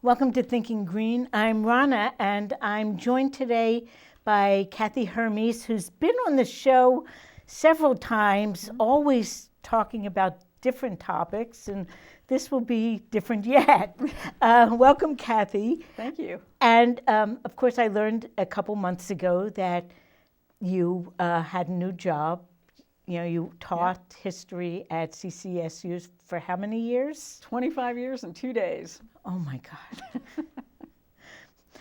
Welcome to Thinking Green. I'm Rana, and I'm joined today by Kathy Hermes, who's been on the show several times, always talking about different topics, and this will be different yet. Welcome, Kathy. Thank you. And of course, I learned a couple months ago that you had a new job. You know, you taught history at CCSU for how many years? 25 years and 2 days. Oh my God.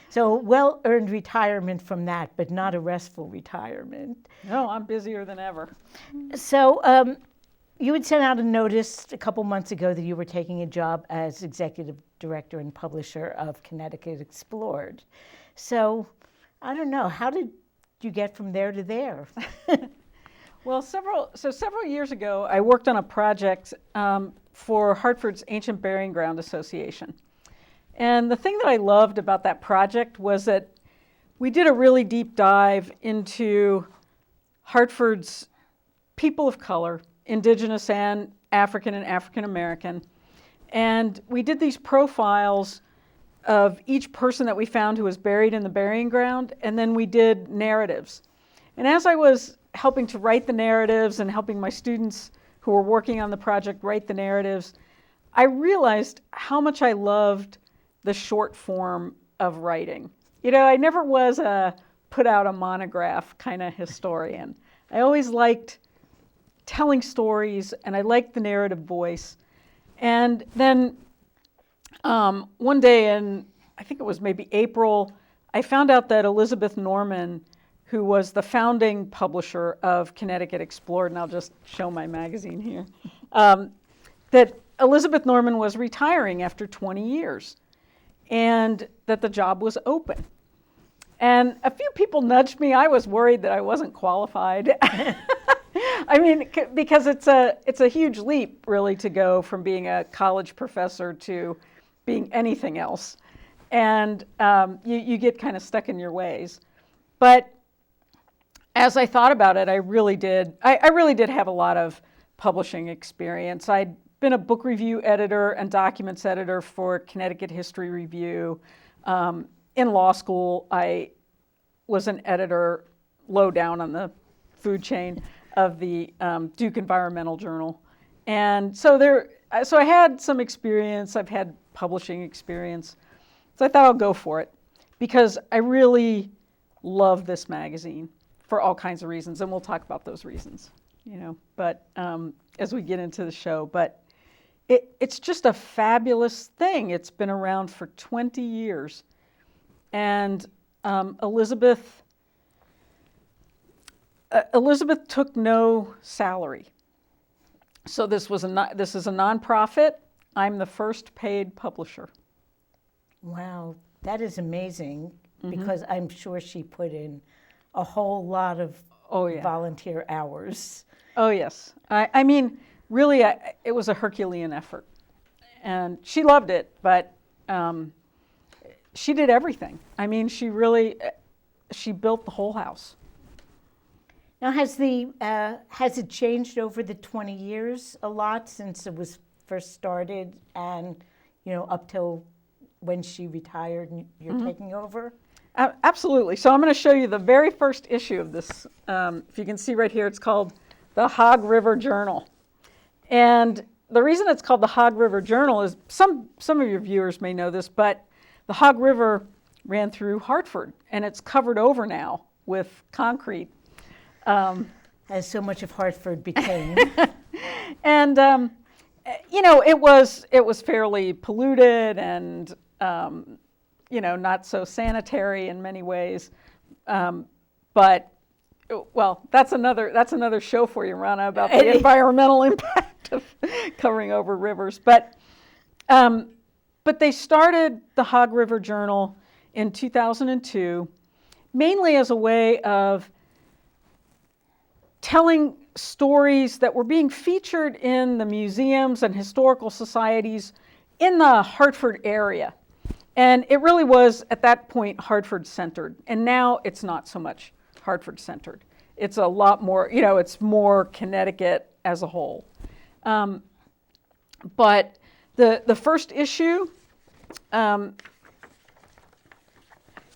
So well-earned retirement from that, but not a restful retirement. No, I'm busier than ever. So you had sent out a notice a couple months ago that you were taking a job as executive director and publisher of Connecticut Explored. So I don't know, how did you get from there to there? Well, several years ago, I worked on a project for Hartford's Ancient Burying Ground Association. And the thing that I loved about that project was that we did a really deep dive into Hartford's people of color, Indigenous and African American. And we did these profiles of each person that we found who was buried in the burying ground, and then we did narratives. And as I was helping to write the narratives and helping my students who were working on the project write the narratives, I realized how much I loved the short form of writing. You know, I never was a put out a monograph kind of historian. I always liked telling stories, and I liked the narrative voice. And then one day in, I think it was maybe April, I found out that Elizabeth Norman, who was the founding publisher of Connecticut Explored, and I'll just show my magazine here, that Elizabeth Norman was retiring after 20 years and that the job was open. And a few people nudged me. I was worried that I wasn't qualified. I mean, because it's a huge leap, really, to go from being a college professor to being anything else. And you get kind of stuck in your ways. But as I thought about it, I really did have a lot of publishing experience. I'd been a book review editor and documents editor for Connecticut History Review. In law school, I was an editor low down on the food chain of the Duke Environmental Journal. And so I had some experience. I've had publishing experience. So I thought I'll go for it because I really love this magazine for all kinds of reasons, and we'll talk about those reasons, you know, but as we get into the show. But it's just a fabulous thing. It's been around for 20 years. And Elizabeth took no salary. So this is a nonprofit. I'm the first paid publisher. Wow, that is amazing, because I'm sure she put in a whole lot of volunteer hours. Oh, yes. I mean, really, it was a Herculean effort. And she loved it, but she did everything. I mean, she built the whole house. Now, has it changed over the 20 years a lot since it was first started and, you know, up till when she retired and you're taking over? Absolutely. So I'm going to show you the very first issue of this. If you can see right here, it's called the Hog River Journal. And the reason it's called the Hog River Journal is some of your viewers may know this, but the Hog River ran through Hartford, and it's covered over now with concrete. As so much of Hartford became. And it was fairly polluted and not so sanitary in many ways. But well, that's another show for you, Rana, about the environmental impact of covering over rivers. But they started the Hog River Journal in 2002, mainly as a way of telling stories that were being featured in the museums and historical societies in the Hartford area. And it really was, at that point, Hartford-centered. And now it's not so much Hartford-centered. It's a lot more, it's more Connecticut as a whole. But the first issue, it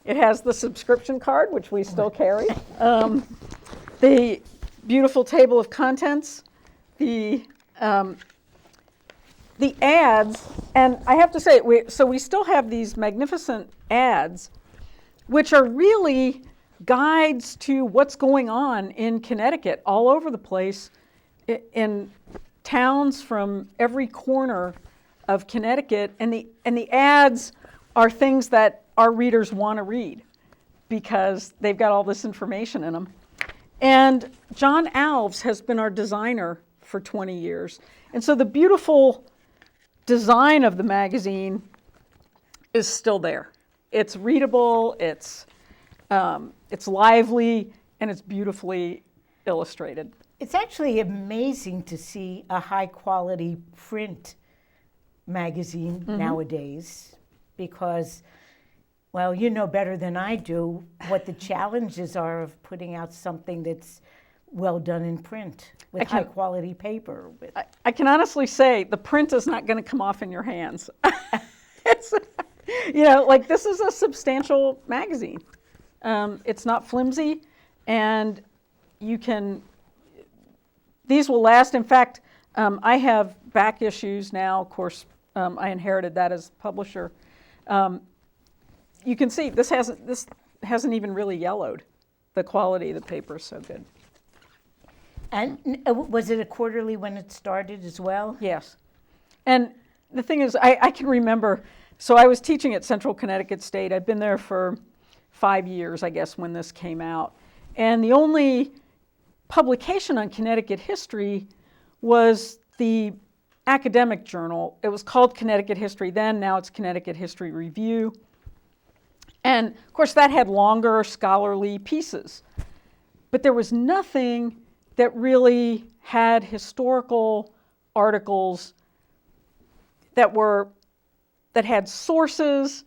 has the subscription card, which we still carry. The beautiful table of contents, the ads, and I have to say, we still have these magnificent ads, which are really guides to what's going on in Connecticut, all over the place, in towns from every corner of Connecticut, and the ads are things that our readers want to read because they've got all this information in them. And John Alves has been our designer for 20 years. And so the beautiful design of the magazine is still there. It's readable, it's lively, and it's beautifully illustrated. It's actually amazing to see a high quality print magazine nowadays because, well, you know better than I do what the challenges are of putting out something that's well done in print with high quality paper. I can honestly say the print is not going to come off in your hands. It's, this is a substantial magazine. It's not flimsy, and these will last. In fact, I have back issues now. Of course, I inherited that as publisher. You can see this hasn't even really yellowed. The quality of the paper is so good. And was it a quarterly when it started as well? Yes. And the thing is, I can remember, so I was teaching at Central Connecticut State. I've been there for 5 years, I guess, when this came out. And the only publication on Connecticut history was the academic journal. It was called Connecticut History then, now it's Connecticut History Review. And of course that had longer scholarly pieces. But there was nothing that really had historical articles that had sources,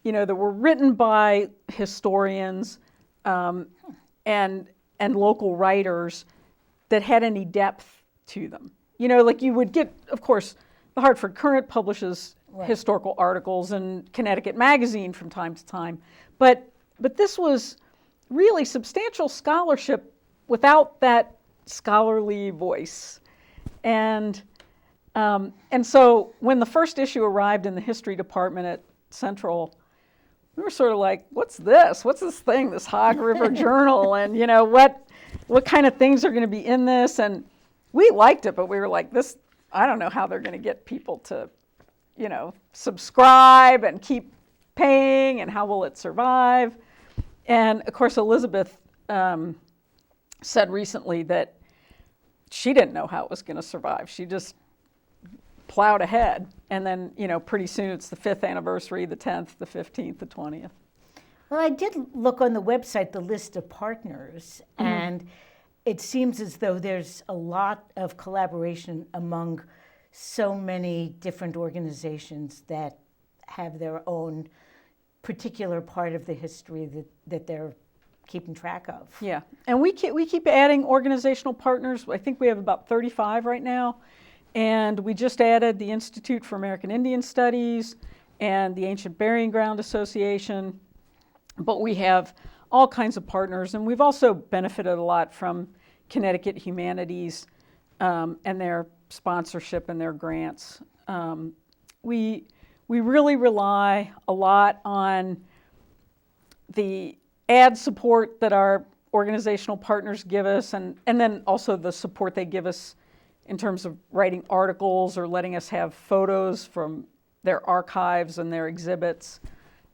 that were written by historians and local writers that had any depth to them. Like you would get, of course, the Hartford Courant publishes historical articles and Connecticut Magazine from time to time, but this was really substantial scholarship without that scholarly voice. And so when the first issue arrived in the history department at Central, we were sort of like, what's this? What's this thing, this Hog River Journal? And what kind of things are going to be in this? And we liked it, but we were like, I don't know how they're going to get people to, subscribe and keep paying, and how will it survive? And of course, Elizabeth said recently that she didn't know how it was going to survive. She just plowed ahead. And then, pretty soon it's the 5th anniversary, the 10th, the 15th, the 20th. Well, I did look on the website, the list of partners, and it seems as though there's a lot of collaboration among so many different organizations that have their own particular part of the history that they're keeping track of. Yeah, and we keep adding organizational partners. I think we have about 35 right now. And we just added the Institute for American Indian Studies and the Ancient Burying Ground Association. But we have all kinds of partners, and we've also benefited a lot from Connecticut Humanities and their sponsorship and their grants. We really rely a lot on the ad support that our organizational partners give us, and then also the support they give us in terms of writing articles or letting us have photos from their archives and their exhibits.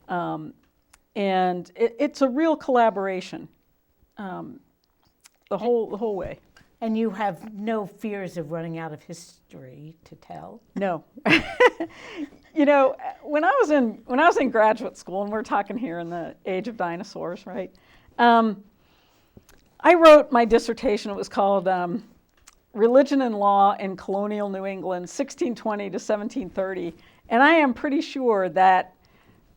And it's a real collaboration the whole way. And you have no fears of running out of history to tell? No. You know, when I was in graduate school, and we're talking here in the age of dinosaurs, right? I wrote my dissertation. It was called Religion and Law in Colonial New England, 1620 to 1730. And I am pretty sure that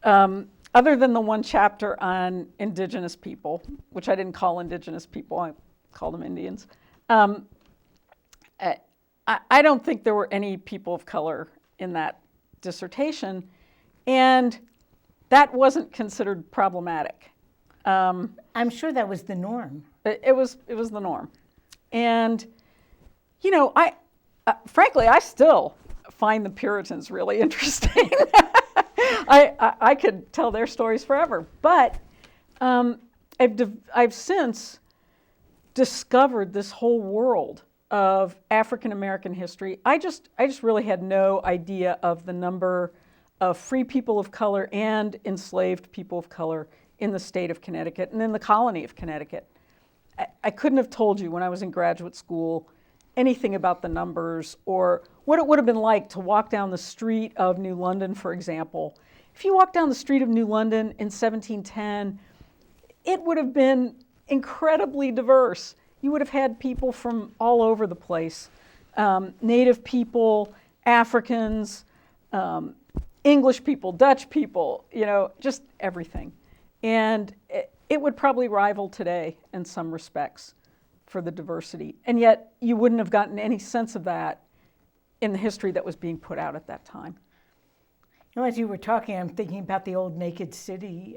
other than the one chapter on indigenous people, which I didn't call indigenous people, I called them Indians, I don't think there were any people of color in that dissertation, and that wasn't considered problematic. I'm sure that was the norm. It was the norm. And, you know, frankly, I still find the Puritans really interesting. I could tell their stories forever. But I've since discovered this whole world of African American history. I just really had no idea of the number of free people of color and enslaved people of color in the state of Connecticut and in the colony of Connecticut. I couldn't have told you when I was in graduate school anything about the numbers or what it would have been like to walk down the street of New London, for example. If you walked down the street of New London in 1710, it would have been incredibly diverse. You would have had people from all over the place, Native people, Africans, English people, Dutch people, you know, just everything. And it would probably rival today in some respects for the diversity. And yet you wouldn't have gotten any sense of that in the history that was being put out at that time. You know, as you were talking, I'm thinking about the old Naked City,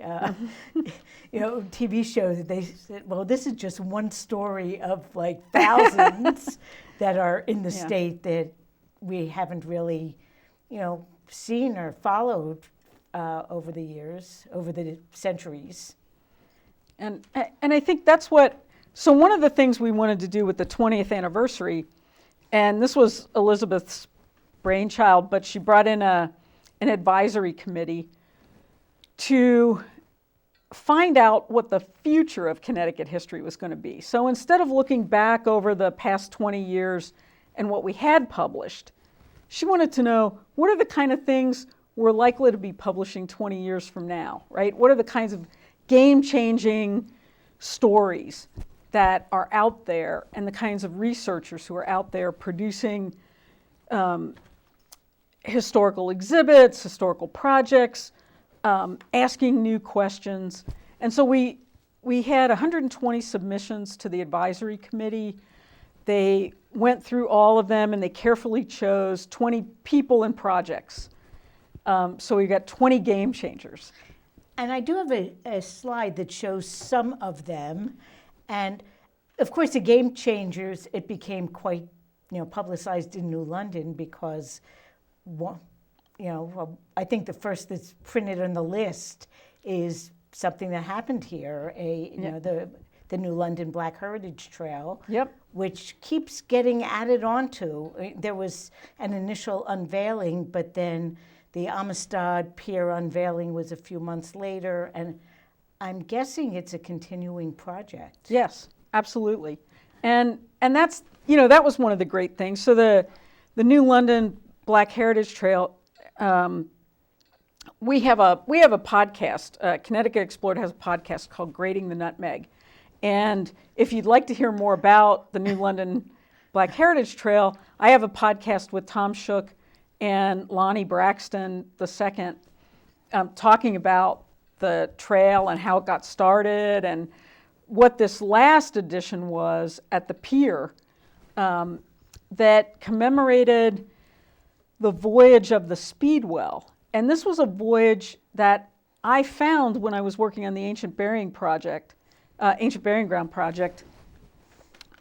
you know, TV show that they said, well, this is just one story of like thousands that are in the state that we haven't really, you know, seen or followed over the years, over the centuries. And I think that's what, so one of the things we wanted to do with the 20th anniversary, and this was Elizabeth's brainchild, but she brought in an advisory committee to find out what the future of Connecticut history was going to be. So instead of looking back over the past 20 years and what we had published, she wanted to know what are the kind of things we're likely to be publishing 20 years from now, right? What are the kinds of game-changing stories that are out there and the kinds of researchers who are out there producing historical exhibits, historical projects, asking new questions. And so we had 120 submissions to the advisory committee. They went through all of them and they carefully chose 20 people and projects. So we got 20 game changers. And I do have a slide that shows some of them. And of course, the game changers, it became quite, you know, publicized in New London because, you know, I think the first that's printed on the list is something that happened here, you know, the New London Black Heritage Trail, which keeps getting added onto. There was an initial unveiling, but then the Amistad Pier unveiling was a few months later, and I'm guessing it's a continuing project. Yes, absolutely. And that's, you know, that was one of the great things. So the New London Black Heritage Trail, we have a podcast. Connecticut Explored has a podcast called Grading the Nutmeg. And if you'd like to hear more about the New London Black Heritage Trail, I have a podcast with Tom Shook and Lonnie Braxton II talking about the trail and how it got started and what this last edition was at the pier that commemorated the voyage of the Speedwell. And this was a voyage that I found when I was working on the Ancient Burying Ground project.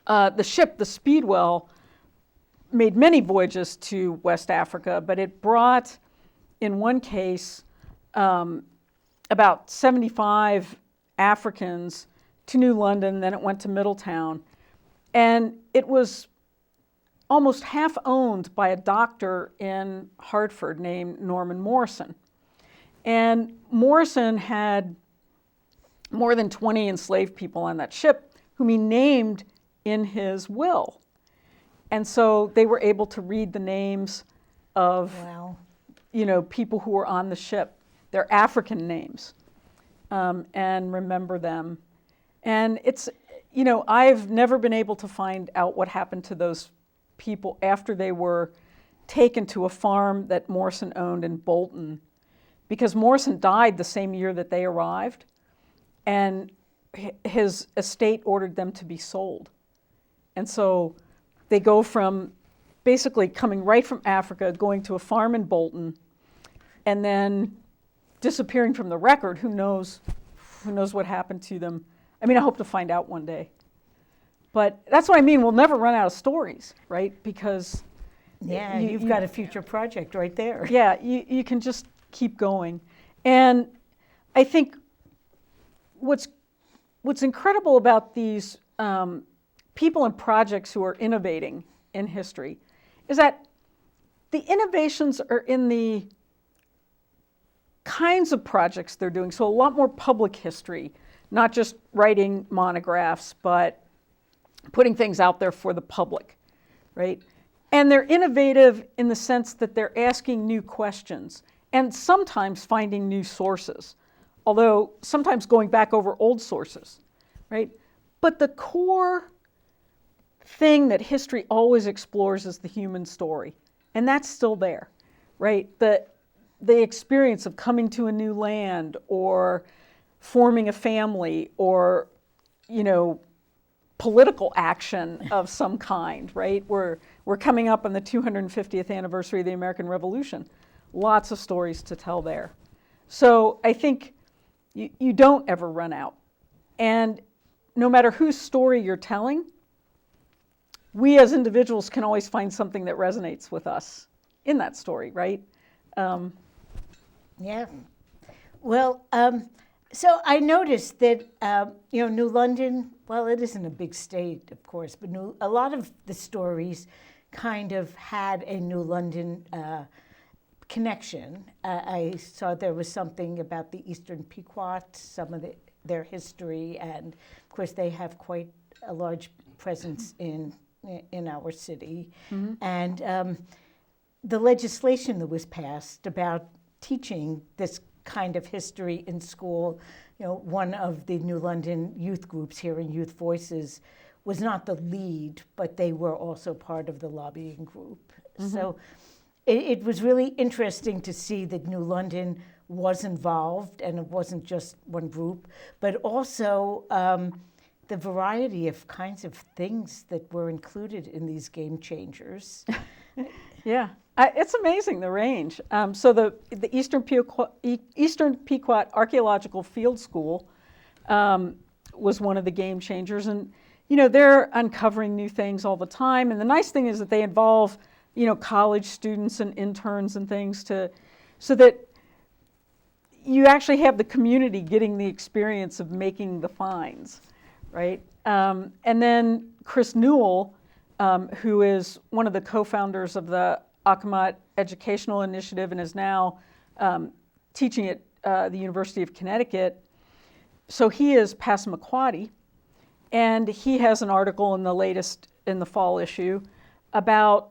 The ship, the Speedwell, made many voyages to West Africa, but it brought, in one case, about 75 Africans to New London, then it went to Middletown. And it was almost half owned by a doctor in Hartford named Norman Morrison. And Morrison had more than 20 enslaved people on that ship whom he named in his will. And so they were able to read the names of, Wow. People who were on the ship, their African names, and remember them. And it's, I've never been able to find out what happened to those people after they were taken to a farm that Morrison owned in Bolton, because Morrison died the same year that they arrived, and his estate ordered them to be sold. And so they go from basically coming right from Africa, going to a farm in Bolton, and then disappearing from the record. Who knows what happened to them? I mean, I hope to find out one day. But that's what I mean. We'll never run out of stories, right? Because Yeah, you've got a future project right there. yeah, you can just keep going. And I think what's incredible about these people and projects who are innovating in history is that the innovations are in the kinds of projects they're doing. So a lot more public history, not just writing monographs, but putting things out there for the public, right? And they're innovative in the sense that they're asking new questions and sometimes finding new sources, although sometimes going back over old sources, right? But the core thing that history always explores is the human story, and that's still there, right? The experience of coming to a new land or forming a family or, political action of some kind, right? We're coming up on the 250th anniversary of the American Revolution. Lots of stories to tell there. So I think you don't ever run out. And no matter whose story you're telling, we as individuals can always find something that resonates with us in that story, right? Yeah. Well, so I noticed that, New London, well, it isn't a big state, of course, but a lot of the stories kind of had a New London connection. I saw there was something about the Eastern Pequot, some of their history, and of course they have quite a large presence in our city. Mm-hmm. And the legislation that was passed about teaching this kind of history in school, one of the New London youth groups, Hearing Youth Voices, was not the lead, but they were also part of the lobbying group. Mm-hmm. So it was really interesting to see that New London was involved, and it wasn't just one group, but also the variety of kinds of things that were included in these game changers. Yeah. It's amazing, the range. So the Eastern Pequot Archaeological Field School was one of the game changers. And, they're uncovering new things all the time. And the nice thing is that they involve, college students and interns and things so that you actually have the community getting the experience of making the finds, right? And then Chris Newell, who is one of the co-founders of the Accomack Educational Initiative and is now teaching at the University of Connecticut. So he is Passamaquoddy, and he has an article in the fall issue about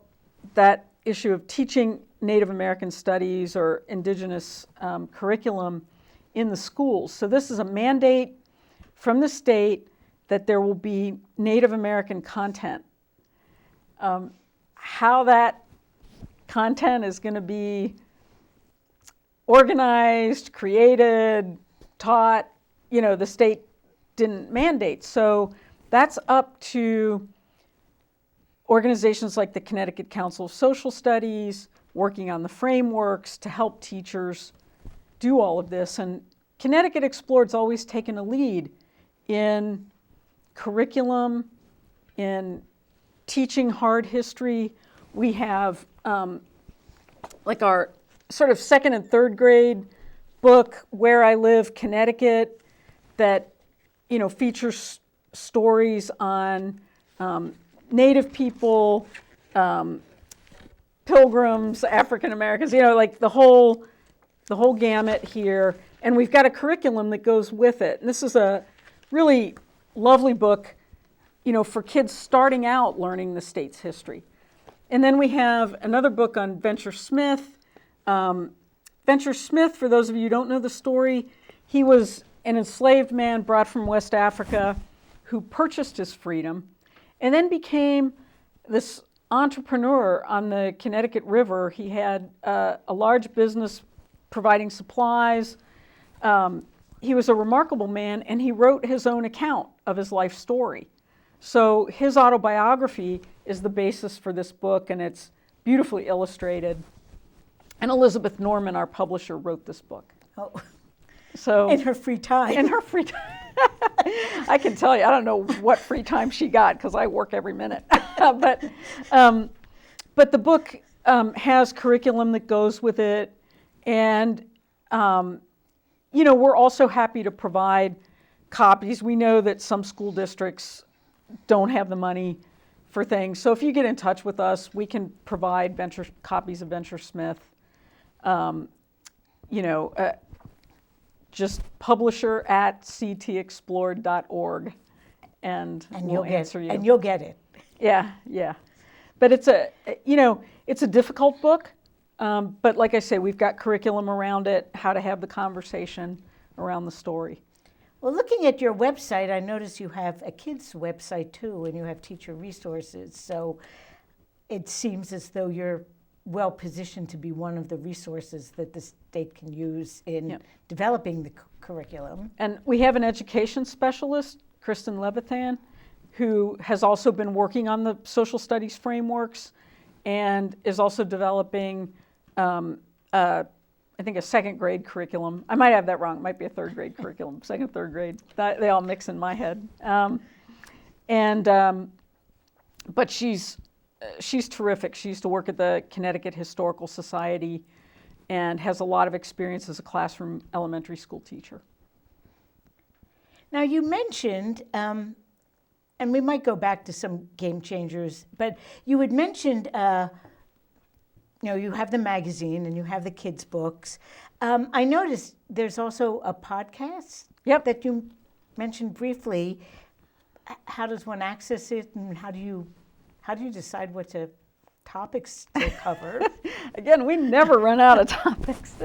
that issue of teaching Native American studies or indigenous curriculum in the schools. So this is a mandate from the state that there will be Native American content. How that content is going to be organized, created, taught, the state didn't mandate. So that's up to organizations like the Connecticut Council of Social Studies, working on the frameworks to help teachers do all of this. And Connecticut Explored's always taken a lead in curriculum, in teaching hard history. We have like our sort of second and third grade book, Where I Live, Connecticut, that features stories on Native people, pilgrims, African Americans, like the whole gamut here. And we've got a curriculum that goes with it. And this is a really lovely book, for kids starting out learning the state's history. And then we have another book on Venture Smith. Venture Smith, for those of you who don't know the story, he was an enslaved man brought from West Africa who purchased his freedom and then became this entrepreneur on the Connecticut River. He had a large business providing supplies. He was a remarkable man, and he wrote his own account of his life story. So his autobiography is the basis for this book, and it's beautifully illustrated. And Elizabeth Norman, our publisher, wrote this book. Oh. So in her free time. In her free time. I can tell you, I don't know what free time she got because I work every minute. But the book has curriculum that goes with it, and we're also happy to provide copies. We know that some school districts don't have the money for things, so if you get in touch with us, we can provide copies of Venture Smith. Just publisher@ctexplored.org, and we'll answer you. And you'll get it. Yeah. But it's a difficult book, but like I say, we've got curriculum around it, how to have the conversation around the story. Well, looking at your website, I noticed you have a kids' website too, and you have teacher resources. So it seems as though you're well positioned to be one of the resources that the state can use in developing the curriculum. And we have an education specialist, Kristen Levithan, who has also been working on the social studies frameworks and is also developing, I think, a second grade curriculum. I might have that wrong. It might be a third grade curriculum, second, third grade. They all mix in my head. But she's terrific. She used to work at the Connecticut Historical Society and has a lot of experience as a classroom elementary school teacher. Now you mentioned, and we might go back to some game changers, but you had mentioned, you have the magazine and you have the kids' books. I noticed there's also a podcast that you mentioned briefly. How does one access it, and how do you decide what topics to cover? Again, we never run out of topics.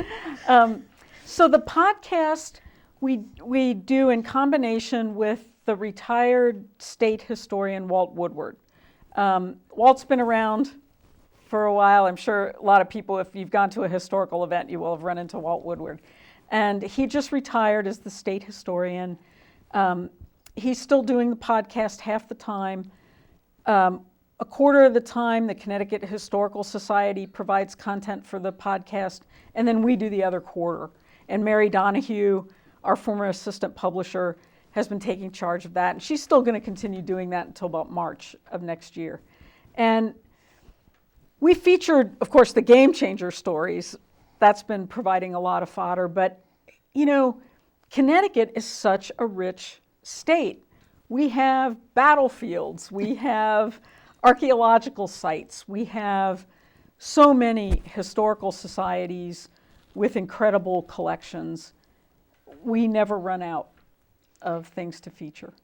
So the podcast we do in combination with the retired state historian Walt Woodward. Walt's been around for a while. I'm sure a lot of people, if you've gone to a historical event, you will have run into Walt Woodward. And he just retired as the state historian. He's still doing the podcast half the time. A quarter of the time, the Connecticut Historical Society provides content for the podcast, and then we do the other quarter. And Mary Donahue, our former assistant publisher, has been taking charge of that, and she's still going to continue doing that until about March of next year. And we featured, of course, the game changer stories. That's been providing a lot of fodder, but Connecticut is such a rich state. We have battlefields, we have archaeological sites, we have so many historical societies with incredible collections. We never run out of things to feature.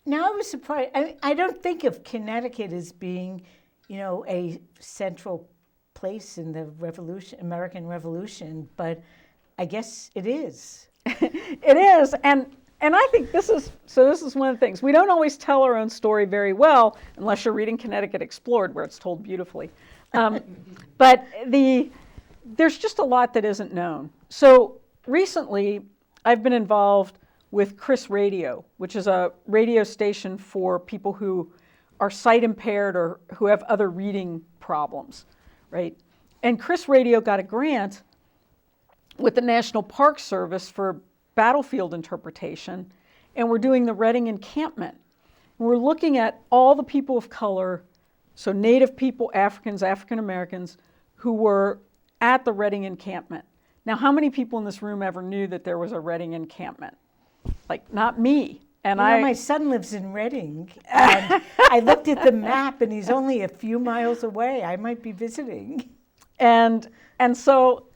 Now I was surprised. I don't think of Connecticut as being, a central place in the American Revolution, but I guess it is. It is, and I think this is one of the things. We don't always tell our own story very well unless you're reading Connecticut Explored, where it's told beautifully. But there's just a lot that isn't known. So recently, I've been involved with Chris Radio, which is a radio station for people who are sight impaired or who have other reading problems, right? And Chris Radio got a grant with the National Park Service for battlefield interpretation, and we're doing the Reading encampment. And we're looking at all the people of color, so Native people, Africans, African Americans, who were at the Reading encampment. Now, how many people in this room ever knew that there was a Reading encampment? Like, not me. And my son lives in Reading, and I looked at the map, and he's only a few miles away. I might be visiting. And so,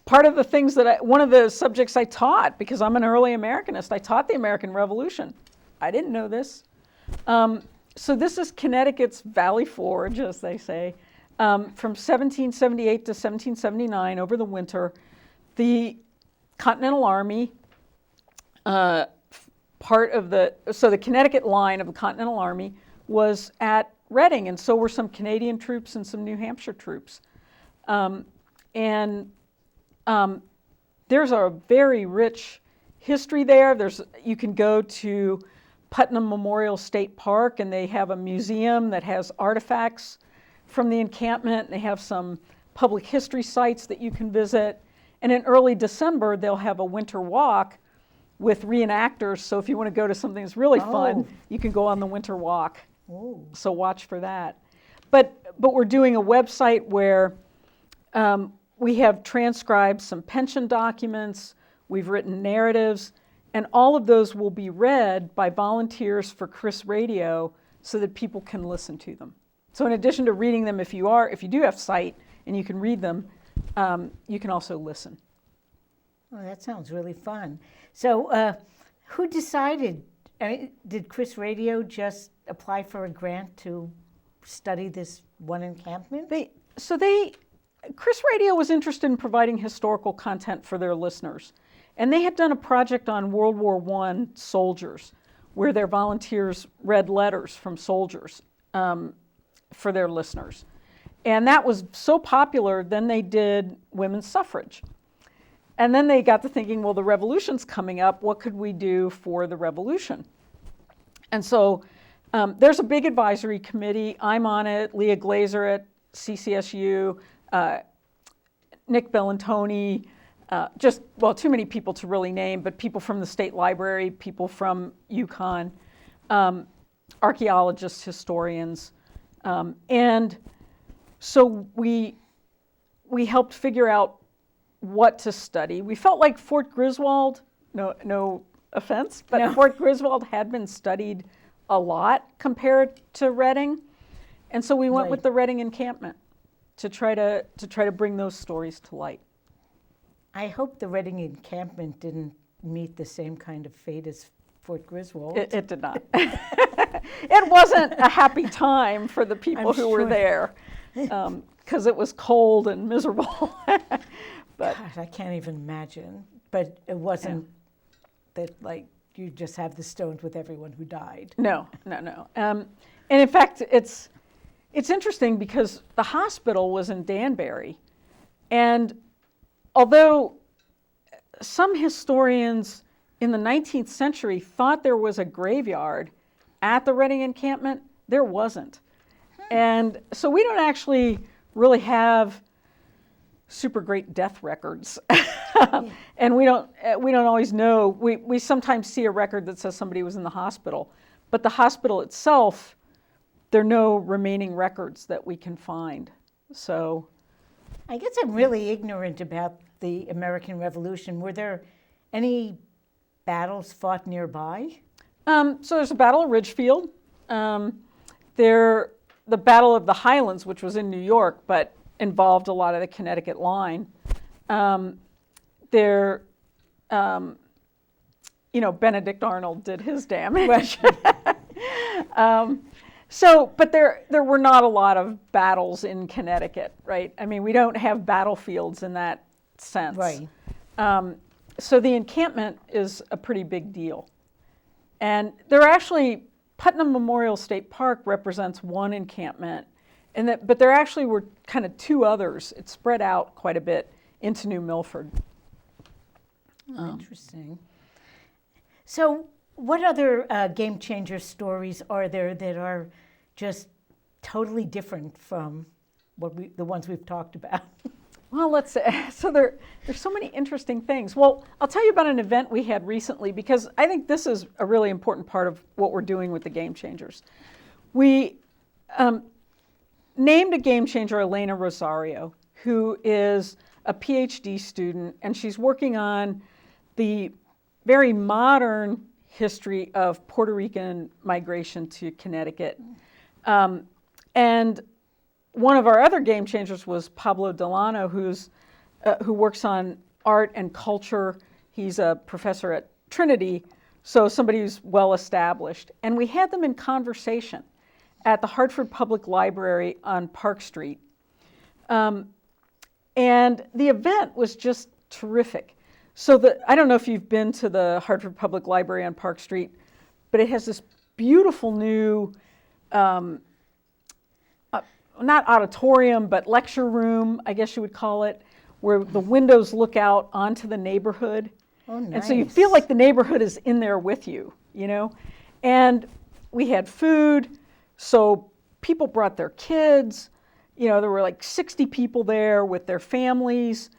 part of the things one of the subjects I taught, because I'm an early Americanist, I taught the American Revolution. I didn't know this. So this is Connecticut's Valley Forge, as they say, from 1778 to 1779 over the winter. The Continental Army, so the Connecticut line of the Continental Army was at Reading, and so were some Canadian troops and some New Hampshire troops. There's a very rich history there. You can go to Putnam Memorial State Park, and they have a museum that has artifacts from the encampment. They have some public history sites that you can visit. And in early December, they'll have a winter walk with reenactors. So if you want to go to something that's really fun, you can go on the winter walk. Oh. So watch for that. But we're doing a website where we have transcribed some pension documents, we've written narratives, and all of those will be read by volunteers for Chris Radio so that people can listen to them. So in addition to reading them, if you do have sight and you can read them, you can also listen. Oh, that sounds really fun. So who decided, did Chris Radio just apply for a grant to study this one encampment? Chris Radio was interested in providing historical content for their listeners. And they had done a project on World War I soldiers, where their volunteers read letters from soldiers for their listeners. And that was so popular, then they did women's suffrage. And then they got to thinking, well, the revolution's coming up. What could we do for the revolution? And so there's a big advisory committee. I'm on it, Leah Glazer at CCSU, Nick Bellantoni, too many people to really name, but people from the State Library, people from UConn, archaeologists, historians. And so we helped figure out what to study. We felt like Fort Griswold, no offense, but no. Fort Griswold had been studied a lot compared to Reading. And so we went with the Reading encampment to try to bring those stories to light. I hope the Reading encampment didn't meet the same kind of fate as Fort Griswold. It did not. It wasn't a happy time for the people who were there, because it was cold and miserable. But God, I can't even imagine. But it wasn't that you just have the stones with everyone who died. No. And in fact, it's interesting because the hospital was in Danbury, and although some historians in the 19th century thought there was a graveyard at the Reading encampment, there wasn't. And so we don't actually really have super great death records. And we don't always know. We sometimes see a record that says somebody was in the hospital, but the hospital itself, there are no remaining records that we can find. So I guess I'm really ignorant about the American Revolution. Were there any battles fought nearby? So there's a Battle of Ridgefield. The Battle of the Highlands, which was in New York, but involved a lot of the Connecticut line. Benedict Arnold did his damage. But there were not a lot of battles in Connecticut, right? I mean, we don't have battlefields in that sense. Right. So the encampment is a pretty big deal. And Putnam Memorial State Park represents one encampment, but there actually were kind of two others. It spread out quite a bit into New Milford. Interesting. So what other game changer stories are there that are just totally different from the ones we've talked about? Well, let's say, so there's so many interesting things. Well, I'll tell you about an event we had recently, because I think this is a really important part of what we're doing with the Game Changers. We named a game changer, Elena Rosario, who is a PhD student, and she's working on the very modern history of Puerto Rican migration to Connecticut. And one of our other game changers was Pablo Delano, who works on art and culture. He's a professor at Trinity, so somebody who's well established. And we had them in conversation at the Hartford Public Library on Park Street. And the event was just terrific. So I don't know if you've been to the Hartford Public Library on Park Street, but it has this beautiful new, not auditorium, but lecture room, I guess you would call it, where the windows look out onto the neighborhood. Oh, nice. And so you feel like the neighborhood is in there with you, you know? And we had food, so people brought their kids. You know, there were like 60 people there with their families.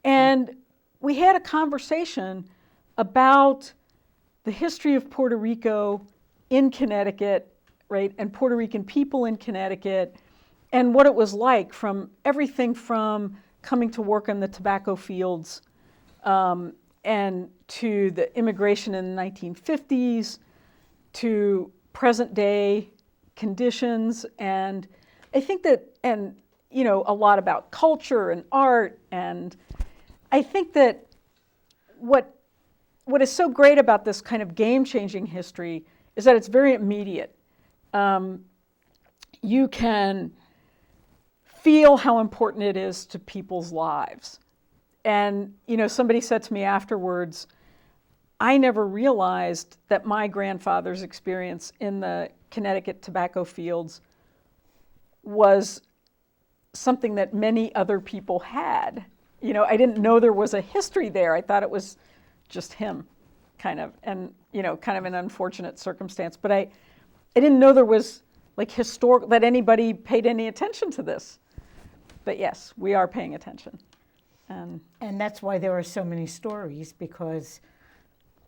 And we had a conversation about the history of Puerto Rico in Connecticut, right? And Puerto Rican people in Connecticut, and what it was like from everything from coming to work in the tobacco fields and to the immigration in the 1950s to present day conditions. And I think that, and you know, a lot about culture and art. And I think that what is so great about this kind of game-changing history is that it's very immediate. You can feel how important it is to people's lives. And, you know, somebody said to me afterwards, I never realized that my grandfather's experience in the Connecticut tobacco fields was something that many other people had. You know, I didn't know there was a history there. I thought it was just him, kind of, and, you know, kind of an unfortunate circumstance. But I didn't know there was, like, that anybody paid any attention to this. But yes, we are paying attention. And that's why there are so many stories, because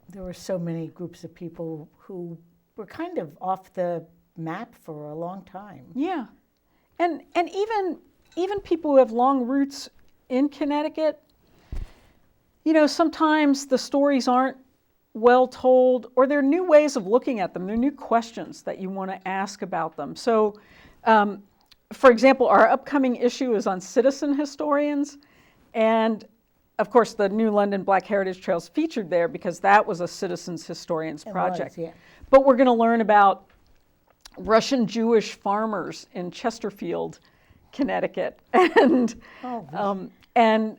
there were so many groups of people who were kind of off the map for a long time. Yeah. And even people who have long roots in Connecticut, you know, sometimes the stories aren't well told, or there are new ways of looking at them. There are new questions that you want to ask about them. So, for example, our upcoming issue is on citizen historians. And of course, the New London Black Heritage Trail is featured there because that was a citizens historians project. Yeah. But we're going to learn about Russian Jewish farmers in Chesterfield, Connecticut, and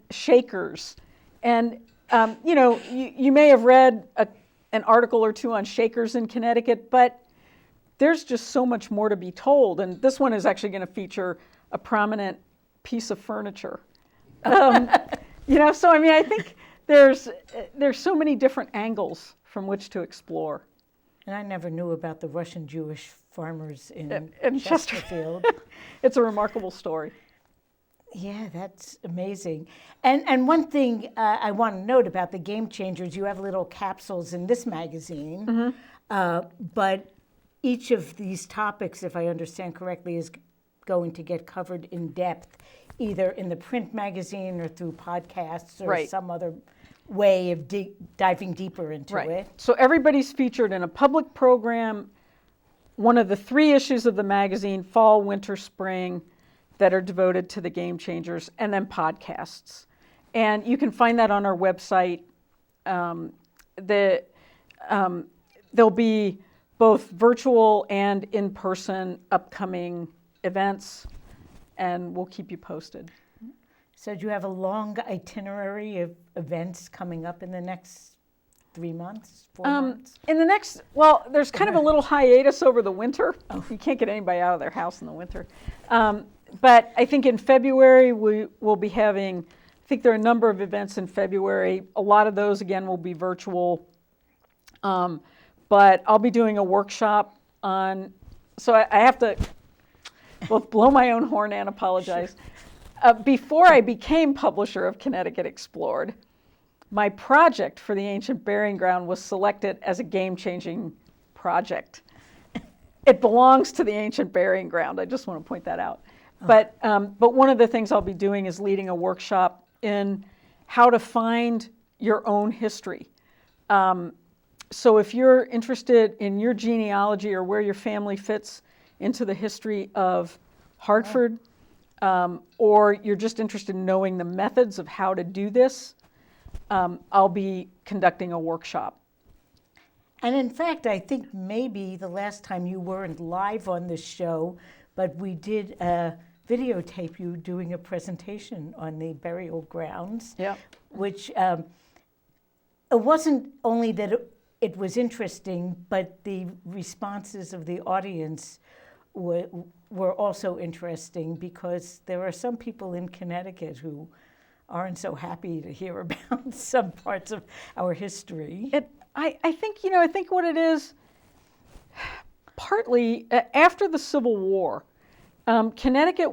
Shakers. And you know, you may have read an article or two on Shakers in Connecticut, but there's just so much more to be told. And this one is actually going to feature a prominent piece of furniture. You know, so I mean, I think there's so many different angles from which to explore. And I never knew about the Russian Jewish farmers in Chesterfield. It's a remarkable story. Yeah, that's amazing. And one thing I want to note about the Game Changers, you have little capsules in this magazine, but each of these topics, if I understand correctly, is going to get covered in depth, either in the print magazine or through podcasts or some other way of diving deeper into it. So everybody's featured in a public program, one of the 3 issues of the magazine, fall, winter, spring, that are devoted to the Game Changers, and then podcasts. And you can find that on our website. There'll be both virtual and in-person upcoming events, and we'll keep you posted. So do you have a long itinerary of events coming up in the next 3 months, 4 months? In the next, well, there's kind of a little hiatus over the winter. You can't get anybody out of their house in the winter. But I think in February we will be having, I think there are a number of events in February. A lot of those, again, will be virtual. But I'll be doing a workshop on, so I have to both blow my own horn and apologize. Before I became publisher of Connecticut Explored, my project for the Ancient Burying Ground was selected as a game-changing project. It belongs to the Ancient Burying Ground. I just want to point that out. But one of the things I'll be doing is leading a workshop in how to find your own history. So if you're interested in your genealogy or where your family fits into the history of Hartford, or you're just interested in knowing the methods of how to do this, I'll be conducting a workshop. And in fact, I think maybe the last time you weren't live on the show, but we did videotape you doing a presentation on the burial grounds, which it wasn't only that it was interesting, but the responses of the audience were also interesting, because there are some people in Connecticut who aren't so happy to hear about some parts of our history. I think what it is, partly after the Civil War, Connecticut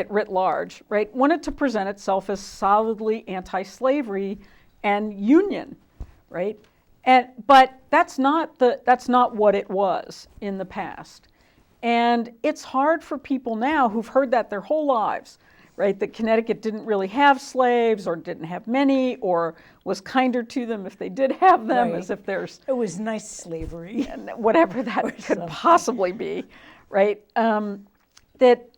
writ large, right, wanted to present itself as solidly anti-slavery and union, right? But that's not what it was in the past. And it's hard for people now who've heard that their whole lives, right, that Connecticut didn't really have slaves, or didn't have many, or was kinder to them if they did have them, Right. as if there's... It was nice slavery. Whatever that could something. possibly be, right? That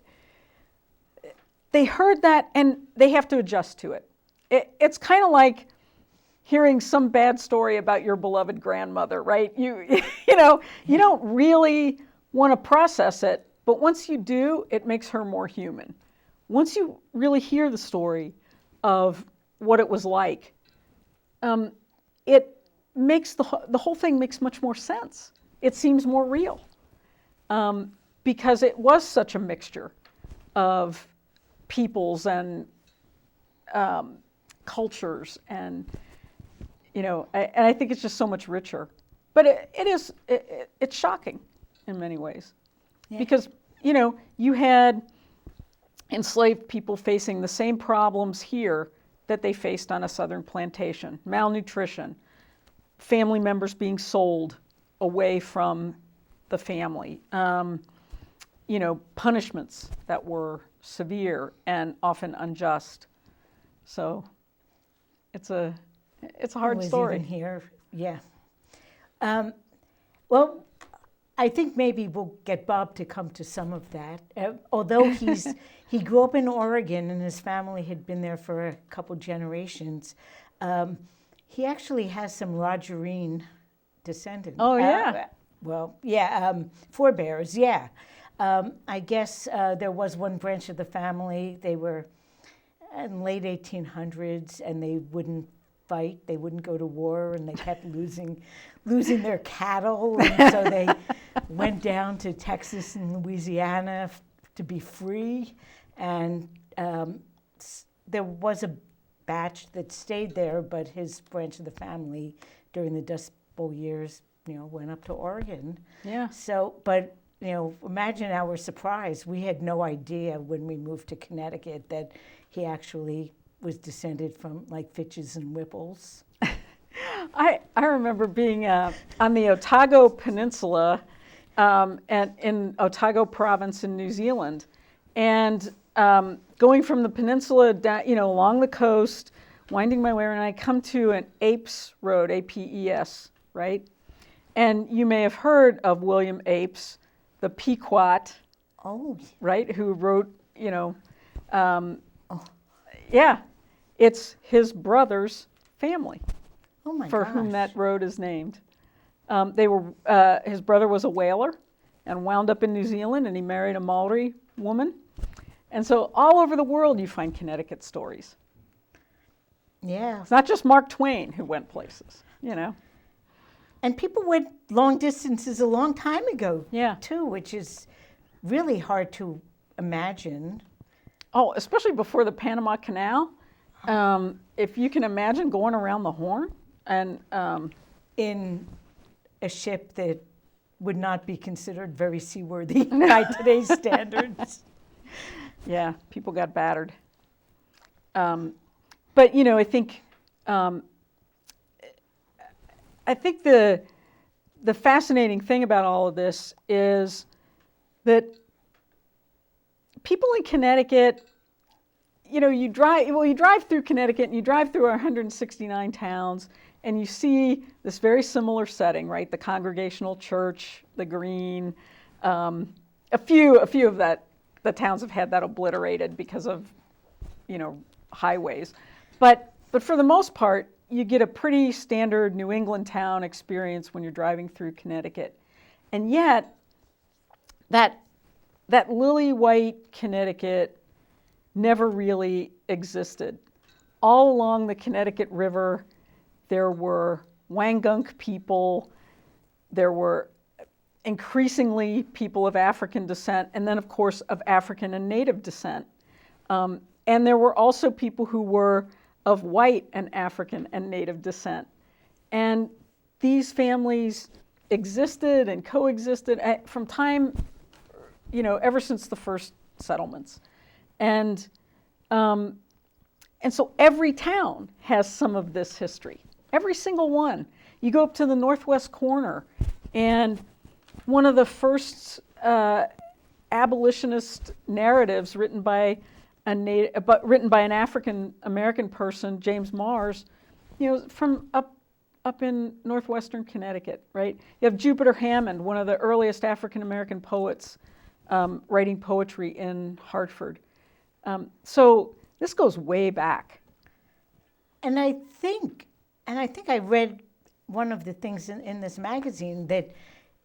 they heard that and they have to adjust to it. It's kind of like hearing some bad story about your beloved grandmother, right? You don't really want to process it, but once you do, it makes her more human. Once you really hear the story of what it was like, it makes the whole thing makes much more sense. It seems more real, because it was such a mixture of peoples and cultures, and I think it's just so much richer. But it's shocking in many ways, because you had enslaved people facing the same problems here that they faced on a southern plantation: malnutrition, family members being sold away from the family, punishments that were severe and often unjust. So it's a hard story. Even here, yeah. Well, I think maybe we'll get Bob to come to some of that. Although he grew up in Oregon and his family had been there for a couple generations, he actually has some Rogerine descendants. Oh, yeah. Forebears, yeah. I guess there was one branch of the family. They were in late 1800s, and they wouldn't fight. They wouldn't go to war, and they kept losing their cattle. And so they went down to Texas and Louisiana to be free. And there was a batch that stayed there, but his branch of the family during the Dust Bowl years, went up to Oregon. Yeah. So, but imagine our surprise. We had no idea when we moved to Connecticut that he actually was descended from like Fitches and Whipples. I remember being on the Otago Peninsula, and in Otago Province in New Zealand, and going from the peninsula down, along the coast, winding my way around, and I come to an Apes Road, A-P-E-S, right? And you may have heard of William Apes, the Pequot, right, who wrote, yeah, it's his brother's family for whom that road is named. His brother was a whaler and wound up in New Zealand, and he married a Maori woman. And so all over the world you find Connecticut stories. Yeah. It's not just Mark Twain who went places, And people went long distances a long time ago, too, which is really hard to imagine. Oh, especially before the Panama Canal. If you can imagine going around the Horn and in a ship that would not be considered very seaworthy by today's standards. Yeah, people got battered. But I think the fascinating thing about all of this is that people in Connecticut you drive through Connecticut and you drive through our 169 towns and you see this very similar setting, right? The Congregational Church, the green. A few of the towns have had that obliterated because of, highways. But for the most part, you get a pretty standard New England town experience when you're driving through Connecticut. And yet, that lily white Connecticut never really existed. All along the Connecticut River, there were Wangunk people, there were increasingly people of African descent, and then of course of African and Native descent. And there were also people who were of white and African and Native descent. And these families existed and coexisted from time, ever since the first settlements. And so every town has some of this history, every single one. You go up to the northwest corner, and one of the first abolitionist narratives written by an African American person, James Mars, from up in northwestern Connecticut, right? You have Jupiter Hammond, one of the earliest African American poets, writing poetry in Hartford. So this goes way back. And I think I read one of the things in this magazine that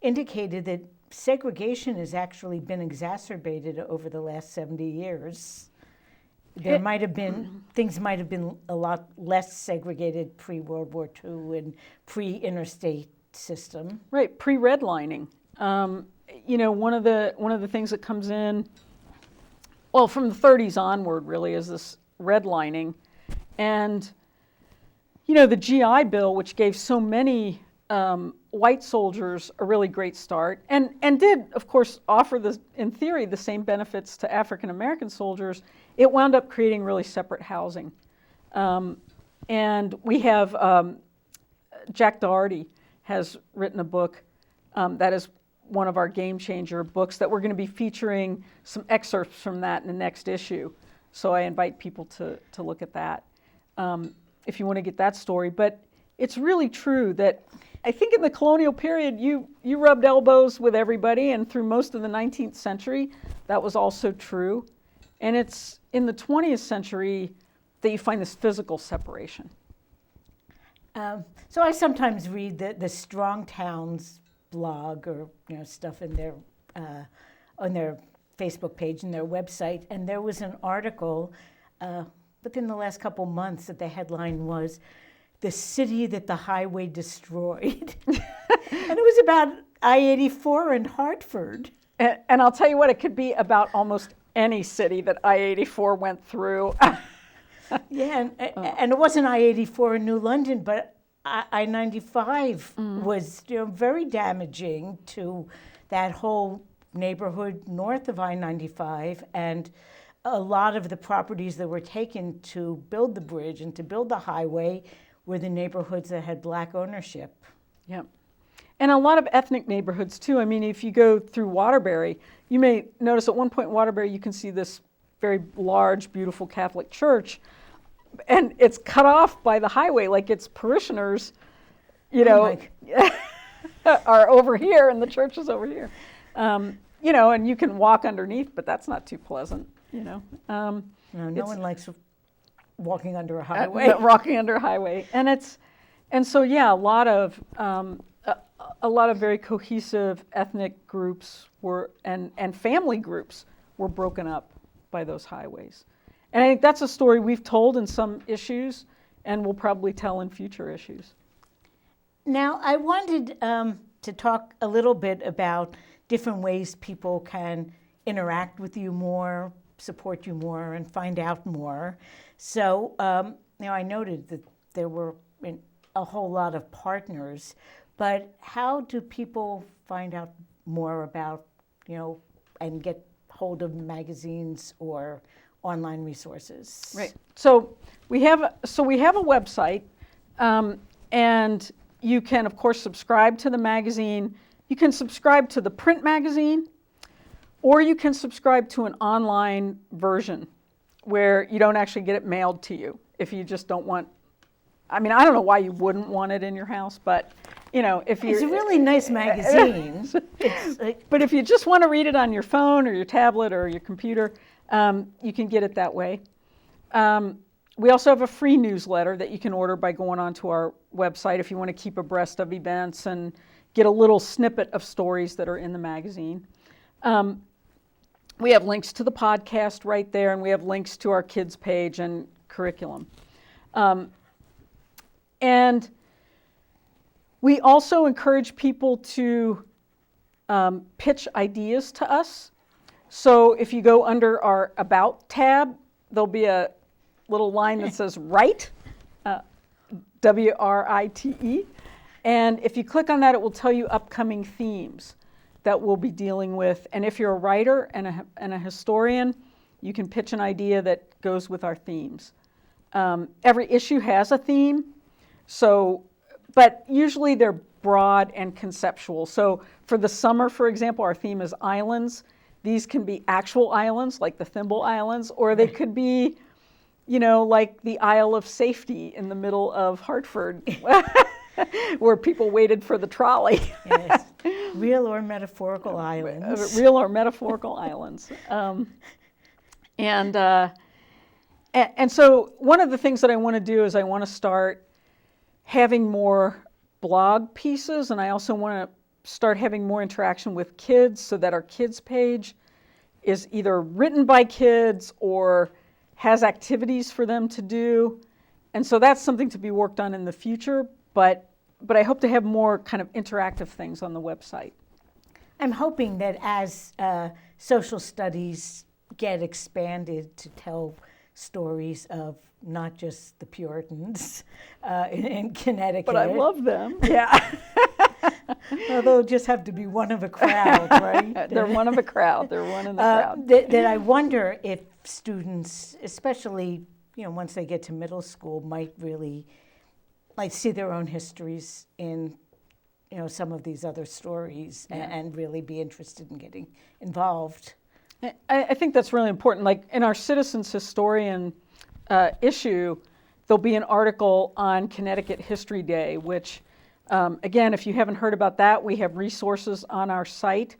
indicated that segregation has actually been exacerbated over the last 70 years. Things might have been a lot less segregated pre-World War II and pre-interstate system. Right, pre-redlining. One of the things that comes in, well, from the 30s onward, really, is this redlining, and the GI Bill, which gave so many white soldiers a really great start, and did, of course, offer in theory the same benefits to African American soldiers. It wound up creating really separate housing, and we have Jack Doherty has written a book that is one of our game changer books that we're going to be featuring some excerpts from that in the next issue. So I invite people to look at that if you want to get that story. But it's really true that I think in the colonial period, you rubbed elbows with everybody, and through most of the 19th century, that was also true. And it's in the 20th century that you find this physical separation. So I sometimes read the Strong Towns blog or stuff in their on their Facebook page and their website, and there was an article within the last couple months that the headline was "The City That the Highway Destroyed," and it was about I-84 in Hartford. And I'll tell you what, it could be about almost any city that I-84 went through. Yeah, and it wasn't I-84 in New London, but I-95 was very damaging to that whole neighborhood north of I-95, and a lot of the properties that were taken to build the bridge and to build the highway were the neighborhoods that had black ownership. Yep. And a lot of ethnic neighborhoods too. I mean, if you go through Waterbury, you may notice at one point in Waterbury you can see this very large, beautiful Catholic church, and it's cut off by the highway, like its parishioners, are over here and the church is over here. And you can walk underneath, but that's not too pleasant, No one likes walking under a highway. Walking under a highway. And so a lot of very cohesive ethnic groups and family groups were broken up by those highways. And I think that's a story we've told in some issues and we'll probably tell in future issues. Now, I wanted to talk a little bit about different ways people can interact with you more, support you more, and find out more. So, I noted that there were a whole lot of partners, but how do people find out more about, and get hold of magazines or online resources? Right. So we have a website, and you can, of course, subscribe to the magazine. You can subscribe to the print magazine, or you can subscribe to an online version where you don't actually get it mailed to you if you just don't want. I mean, I don't know why you wouldn't want it in your house, but if you. It's a really nice magazine. But if you just want to read it on your phone or your tablet or your computer, you can get it that way. We also have a free newsletter that you can order by going onto our website if you want to keep abreast of events and get a little snippet of stories that are in the magazine. We have links to the podcast right there, and we have links to our kids page and curriculum. And we also encourage people to pitch ideas to us. So if you go under our About tab, there'll be a little line that says Write, W-R-I-T-E. And if you click on that, it will tell you upcoming themes that we'll be dealing with. And if you're a writer and a historian, you can pitch an idea that goes with our themes. Every issue has a theme, but usually they're broad and conceptual. So for the summer, for example, our theme is islands. These can be actual islands, like the Thimble Islands, or they could be, like the Isle of Safety in the middle of Hartford, where people waited for the trolley. Yes. Real or metaphorical islands. Real or metaphorical islands. And so one of the things that I want to do is I want to start having more blog pieces, and I also want to start having more interaction with kids so that our kids page is either written by kids or has activities for them to do. And so that's something to be worked on in the future, but I hope to have more kind of interactive things on the website. I'm hoping that as social studies get expanded to tell stories of not just the Puritans in Connecticut. But I love them. Yeah. Well, they'll just have to be one of a crowd, right? They're one of a crowd. They're one in the crowd. That I wonder if students, especially once they get to middle school, might really see their own histories in some of these other stories and really be interested in getting involved. I think that's really important. Like in our Citizens Historian issue, there'll be an article on Connecticut History Day, which, again, if you haven't heard about that, we have resources on our site.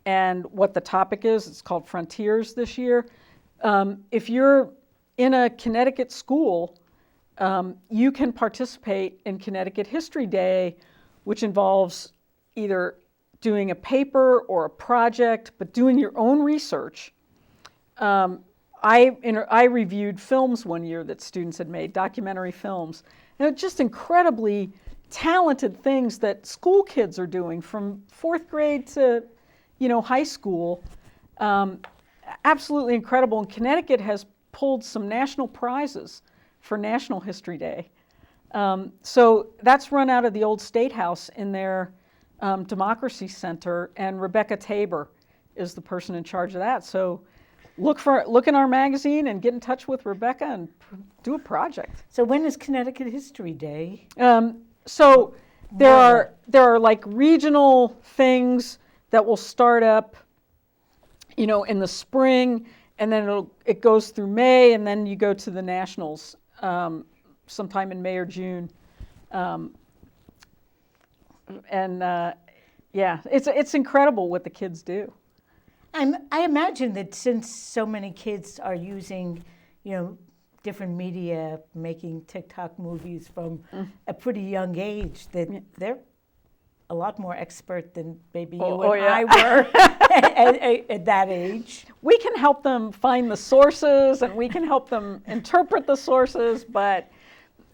And what the topic is, it's called Frontiers this year. If you're in a Connecticut school, you can participate in Connecticut History Day, which involves either doing a paper or a project, but doing your own research. I reviewed films one year that students had made, documentary films. And they're just incredibly talented things that school kids are doing from 4th grade to, high school. Absolutely incredible. And Connecticut has pulled some national prizes for National History Day. So that's run out of the old State House in their Democracy Center, and Rebecca Tabor is the person in charge of that. So look in our magazine and get in touch with Rebecca and do a project. So when is Connecticut History Day? So there are like regional things that will start up, in the spring, and then it goes through May, and then you go to the nationals sometime in May or June. It's incredible what the kids do. I imagine that since so many kids are using, different media, making TikTok movies from a pretty young age, that they're a lot more expert than maybe you and I were at that age. We can help them find the sources, and we can help them interpret the sources, but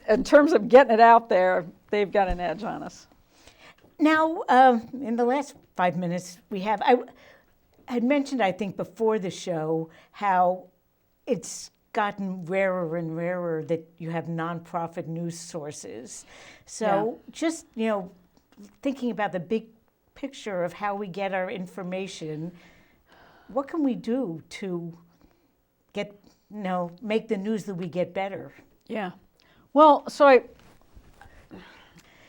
in terms of getting it out there, they've got an edge on us. Now, in the last 5 minutes we have, I had mentioned, I think, before the show, how it's gotten rarer and rarer that you have nonprofit news sources. So just, thinking about the big picture of how we get our information, what can we do to get, make the news that we get better? Yeah. Well,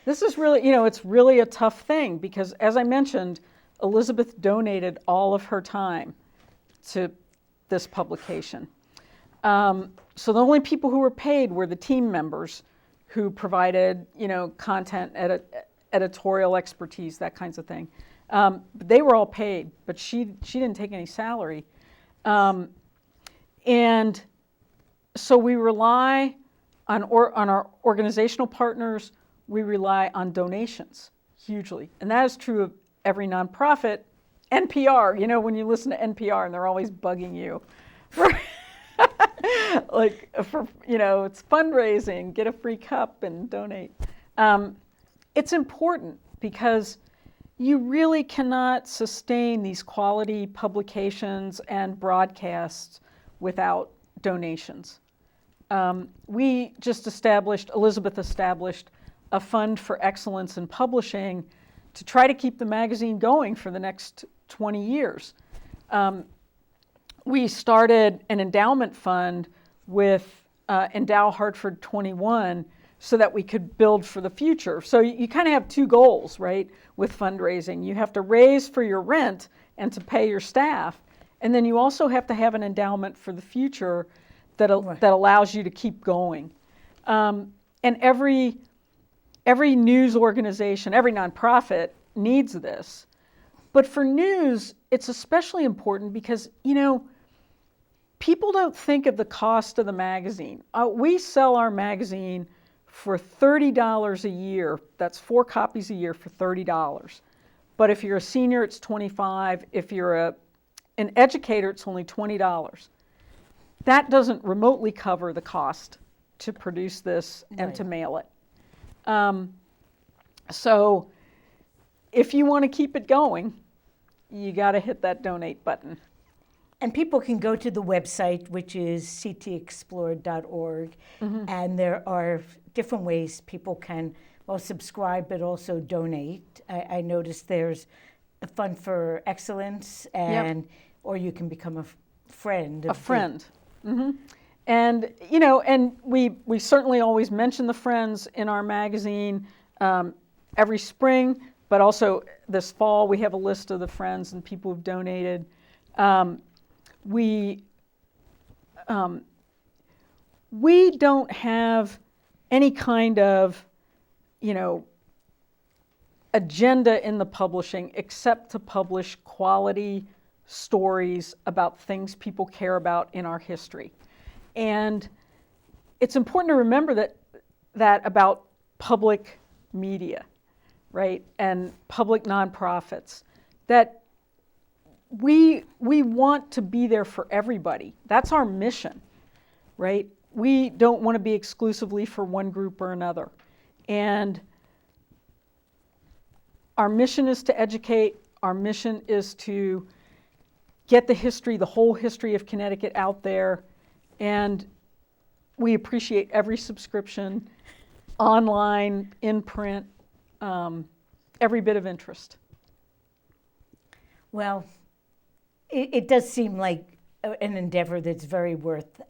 this is really, it's really a tough thing because, as I mentioned, Elizabeth donated all of her time to this publication. So the only people who were paid were the team members who provided, content, editorial expertise, that kinds of thing. But they were all paid, but she didn't take any salary. And so we rely on our organizational partners. We rely on donations hugely, and that is true of every nonprofit. NPR, when you listen to NPR and they're always bugging you for it's fundraising, get a free cup and donate. It's important because you really cannot sustain these quality publications and broadcasts without donations. Elizabeth established a fund for excellence in publishing to try to keep the magazine going for the next 20 years. We started an endowment fund with Endow Hartford 21 so that we could build for the future. So you kind of have two goals, right, with fundraising. You have to raise for your rent and to pay your staff, and then you also have to have an endowment for the future that allows you to keep going. And every news organization, every nonprofit needs this. But for news, it's especially important because, people don't think of the cost of the magazine. We sell our magazine for $30 a year. That's 4 copies a year for $30. But if you're a senior, it's $25. If you're an educator, it's only $20. That doesn't remotely cover the cost to produce this and to mail it. So if you want to keep it going, you got to hit that donate button. And people can go to the website, which is ctexplored.org, and there are different ways people can subscribe but also donate. I noticed there's a fund for excellence, or you can become a friend. A friend. And and we certainly always mention the friends in our magazine every spring, but also this fall we have a list of the friends and people who've donated. We don't have any kind of agenda in the publishing except to publish quality stories about things people care about in our history. And it's important to remember that about public media, right, and public nonprofits, that we want to be there for everybody. That's our mission, right? We don't want to be exclusively for one group or another. And our mission is to educate. Our mission is to get the whole history of Connecticut out there. And we appreciate every subscription, online, in print, every bit of interest. Well, it does seem like an endeavor that's very worth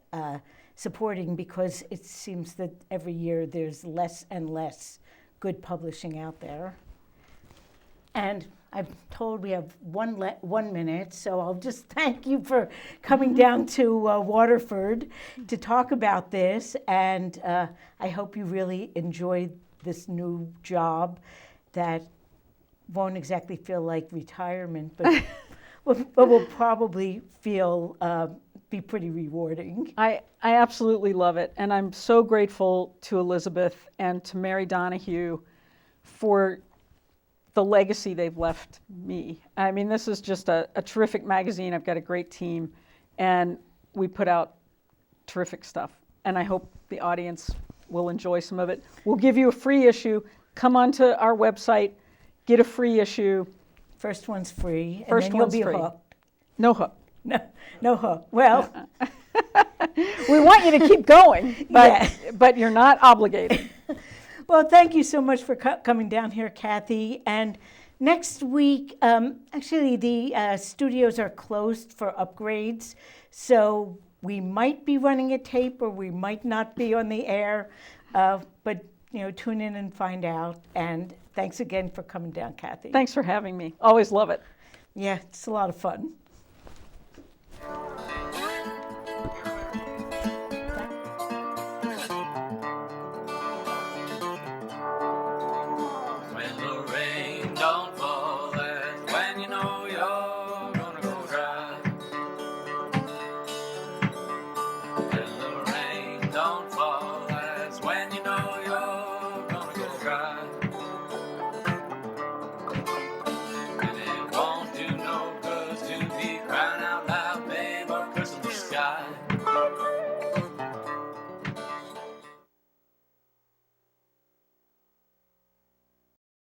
supporting, because it seems that every year there's less and less good publishing out there. And I'm told we have one minute, so I'll just thank you for coming down to Waterford to talk about this. And I hope you really enjoy this new job that won't exactly feel like retirement, but will probably be pretty rewarding. I absolutely love it, and I'm so grateful to Elizabeth and to Mary Donahue for the legacy they've left me. I mean, this is just a terrific magazine. I've got a great team, and we put out terrific stuff, and I hope the audience will enjoy some of it. We'll give you a free issue. Come onto our website, get a free issue. First one's free, First and then one's you'll be free. hooked. No hook. No hook. Well, we want you to keep going, but you're not obligated. Well, thank you so much for coming down here, Kathy. And next week, actually, the studios are closed for upgrades, so we might be running a tape or we might not be on the air, but tune in and find out. And thanks again for coming down, Kathy. Thanks for having me. Always love it. Yeah, it's a lot of fun. don't fall. That's when you know you're gonna go dry. When the rain don't fall.